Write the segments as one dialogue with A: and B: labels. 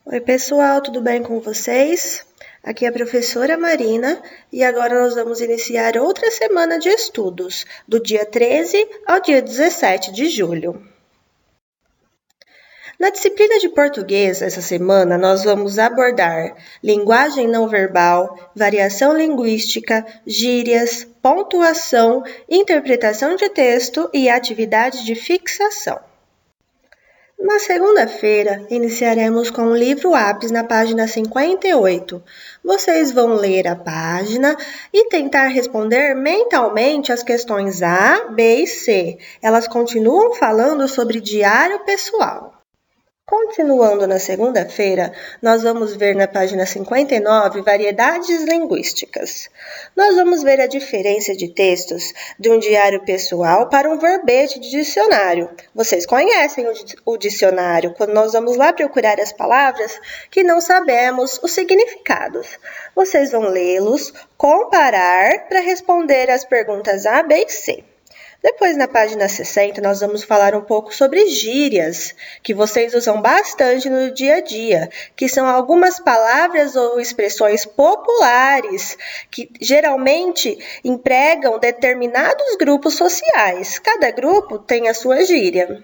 A: Oi, pessoal, tudo bem com vocês? Aqui é a professora Marina e agora nós vamos iniciar outra semana de estudos, do dia 13 ao dia 17 de julho. Na disciplina de português, essa semana, nós vamos abordar linguagem não verbal, variação linguística, gírias, pontuação, interpretação de texto e atividade de fixação. Na segunda-feira, iniciaremos com o livro Ápis na página 58. Vocês vão ler a página e tentar responder mentalmente as questões A, B e C. Elas continuam falando sobre diário pessoal. Continuando na segunda-feira, nós vamos ver na página 59 variedades linguísticas. Nós vamos ver a diferença de textos de um diário pessoal para um verbete de dicionário. Vocês conhecem o dicionário, quando nós vamos lá procurar as palavras que não sabemos os significados. Vocês vão lê-los, comparar para responder as perguntas A, B e C. Depois, na página 60, nós vamos falar um pouco sobre gírias, que vocês usam bastante no dia a dia, que são algumas palavras ou expressões populares que geralmente empregam determinados grupos sociais. Cada grupo tem a sua gíria.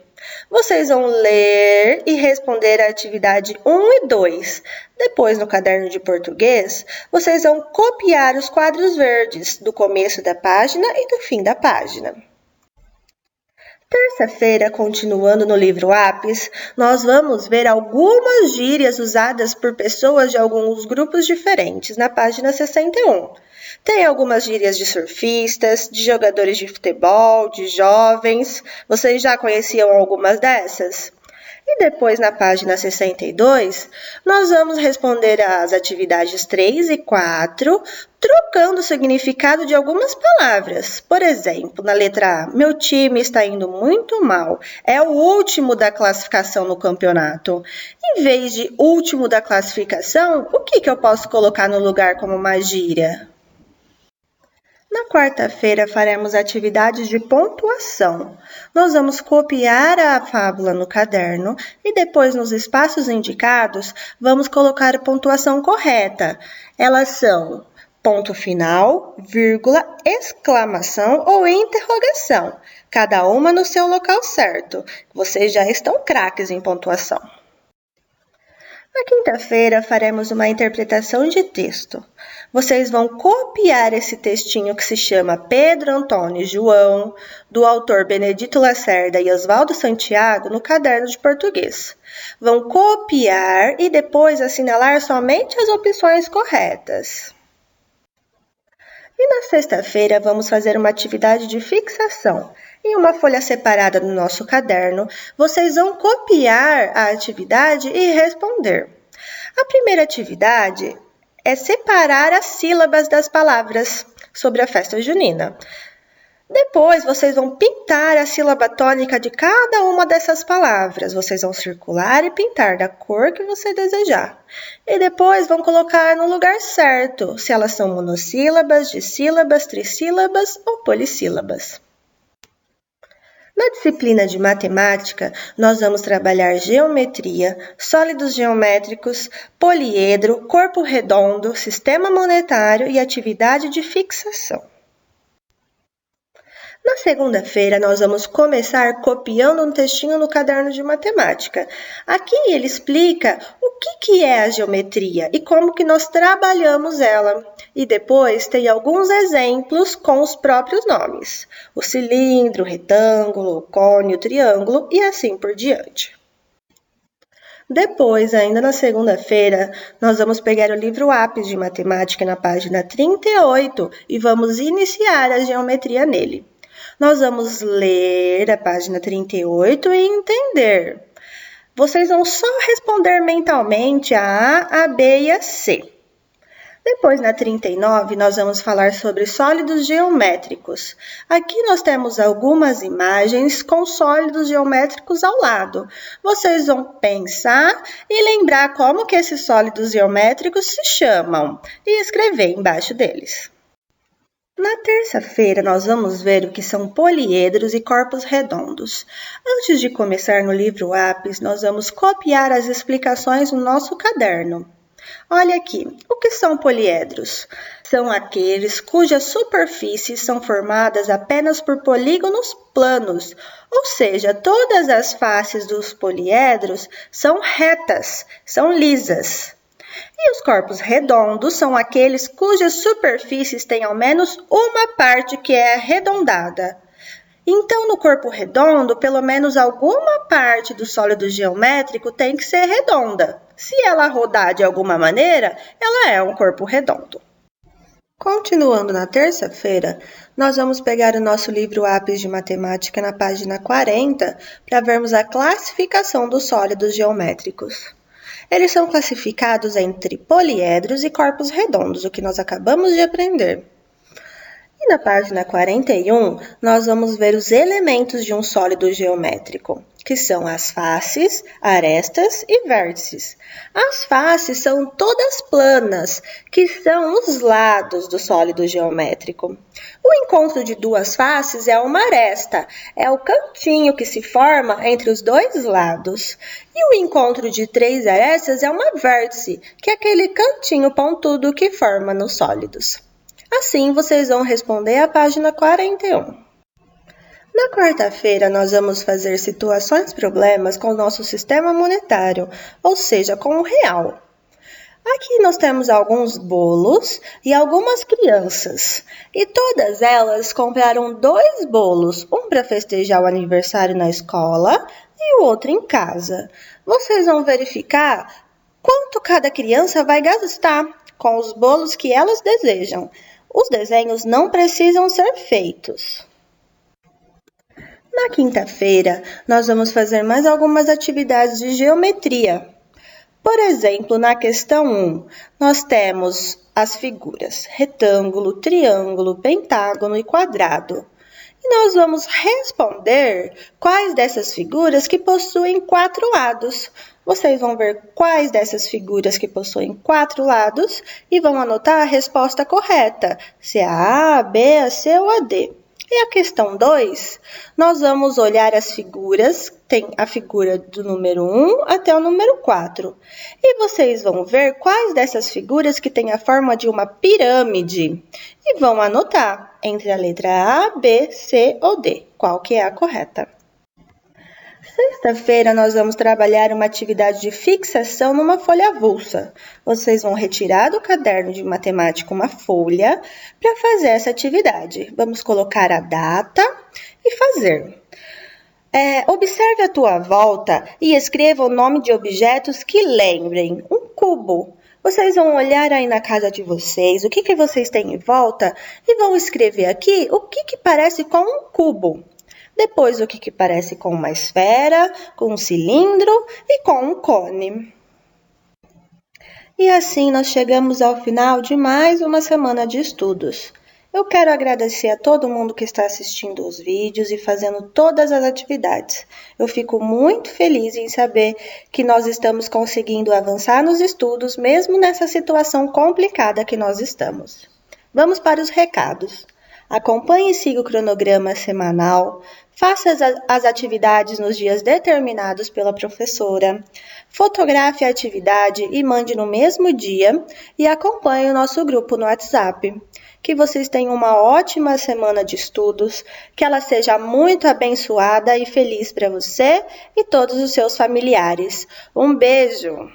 A: Vocês vão ler e responder a atividade 1 e 2. Depois, no caderno de português, vocês vão copiar os quadros verdes do começo da página e do fim da página. Terça-feira, continuando no livro Ápis, nós vamos ver algumas gírias usadas por pessoas de alguns grupos diferentes, na página 61. Tem algumas gírias de surfistas, de jogadores de futebol, de jovens. Vocês já conheciam algumas dessas? E depois, na página 62, nós vamos responder às atividades 3 e 4, trocando o significado de algumas palavras. Por exemplo, na letra A, meu time está indo muito mal. É o último da classificação no campeonato. Em vez de último da classificação, o que eu posso colocar no lugar como uma gíria? Na quarta-feira, faremos atividades de pontuação. Nós vamos copiar a fábula no caderno e depois, nos espaços indicados, vamos colocar a pontuação correta. Elas são ponto final, vírgula, exclamação ou interrogação, cada uma no seu local certo. Vocês já estão craques em pontuação. Na quinta-feira, faremos uma interpretação de texto. Vocês vão copiar esse textinho que se chama Pedro, Antônio e João, do autor Benedito Lacerda e Oswaldo Santiago, no caderno de português. Vão copiar e depois assinalar somente as opções corretas. E na sexta-feira, vamos fazer uma atividade de fixação. Em uma folha separada do nosso caderno, vocês vão copiar a atividade e responder. A primeira atividade é separar as sílabas das palavras sobre a festa junina. Depois, vocês vão pintar a sílaba tônica de cada uma dessas palavras. Vocês vão circular e pintar da cor que você desejar. E depois vão colocar no lugar certo, se elas são monossílabas, dissílabas, trissílabas ou polissílabas. Na disciplina de matemática, nós vamos trabalhar geometria, sólidos geométricos, poliedro, corpo redondo, sistema monetário e atividade de fixação. Na segunda-feira, nós vamos começar copiando um textinho no caderno de matemática. Aqui ele explica o que é a geometria e como que nós trabalhamos ela. E depois tem alguns exemplos com os próprios nomes. O cilindro, o retângulo, o cone, o triângulo e assim por diante. Depois, ainda na segunda-feira, nós vamos pegar o livro Ápis de Matemática na página 38 e vamos iniciar a geometria nele. Nós vamos ler a página 38 e entender. Vocês vão só responder mentalmente a A, B e a C. Depois, na 39, nós vamos falar sobre sólidos geométricos. Aqui nós temos algumas imagens com sólidos geométricos ao lado. Vocês vão pensar e lembrar como que esses sólidos geométricos se chamam e escrever embaixo deles. Na terça-feira, nós vamos ver o que são poliedros e corpos redondos. Antes de começar no livro Ápis, nós vamos copiar as explicações no nosso caderno. Olha aqui, o que são poliedros? São aqueles cujas superfícies são formadas apenas por polígonos planos, ou seja, todas as faces dos poliedros são retas, são lisas. E os corpos redondos são aqueles cujas superfícies têm ao menos uma parte que é arredondada. Então, no corpo redondo, pelo menos alguma parte do sólido geométrico tem que ser redonda. Se ela rodar de alguma maneira, ela é um corpo redondo. Continuando na terça-feira, nós vamos pegar o nosso livro Ápis de Matemática na página 40 para vermos a classificação dos sólidos geométricos. Eles são classificados entre poliedros e corpos redondos, o que nós acabamos de aprender. E na página 41, nós vamos ver os elementos de um sólido geométrico, que são as faces, arestas e vértices. As faces são todas planas, que são os lados do sólido geométrico. O encontro de duas faces é uma aresta, é o cantinho que se forma entre os dois lados. E o encontro de três arestas é uma vértice, que é aquele cantinho pontudo que forma nos sólidos. Assim, vocês vão responder a página 41. Na quarta-feira, nós vamos fazer situações-problemas com o nosso sistema monetário, ou seja, com o real. Aqui nós temos alguns bolos e algumas crianças. E todas elas compraram 2 bolos, um para festejar o aniversário na escola e o outro em casa. Vocês vão verificar quanto cada criança vai gastar com os bolos que elas desejam. Os desenhos não precisam ser feitos. Na quinta-feira, nós vamos fazer mais algumas atividades de geometria. Por exemplo, na questão 1, nós temos as figuras retângulo, triângulo, pentágono e quadrado. E nós vamos responder quais dessas figuras que possuem 4 lados. Vocês vão ver quais dessas figuras que possuem 4 lados e vão anotar a resposta correta, se é a A, a B, a C ou a D. E a questão 2, nós vamos olhar as figuras, tem a figura do número 1 até o número 4. E vocês vão ver quais dessas figuras que têm a forma de uma pirâmide. E vão anotar entre a letra A, B, C ou D, qual que é a correta. Sexta-feira, nós vamos trabalhar uma atividade de fixação numa folha avulsa. Vocês vão retirar do caderno de matemática uma folha para fazer essa atividade. Vamos colocar a data e fazer. Observe a tua volta e escreva o nome de objetos que lembrem. Um cubo. Vocês vão olhar aí na casa de vocês, o que vocês têm em volta e vão escrever aqui o que parece com um cubo. Depois, o que parece com uma esfera, com um cilindro e com um cone. E assim nós chegamos ao final de mais uma semana de estudos. Eu quero agradecer a todo mundo que está assistindo os vídeos e fazendo todas as atividades. Eu fico muito feliz em saber que nós estamos conseguindo avançar nos estudos, mesmo nessa situação complicada que nós estamos. Vamos para os recados. Acompanhe e siga o cronograma semanal, faça as atividades nos dias determinados pela professora, fotografe a atividade e mande no mesmo dia e acompanhe o nosso grupo no WhatsApp. Que vocês tenham uma ótima semana de estudos, que ela seja muito abençoada e feliz para você e todos os seus familiares. Um beijo!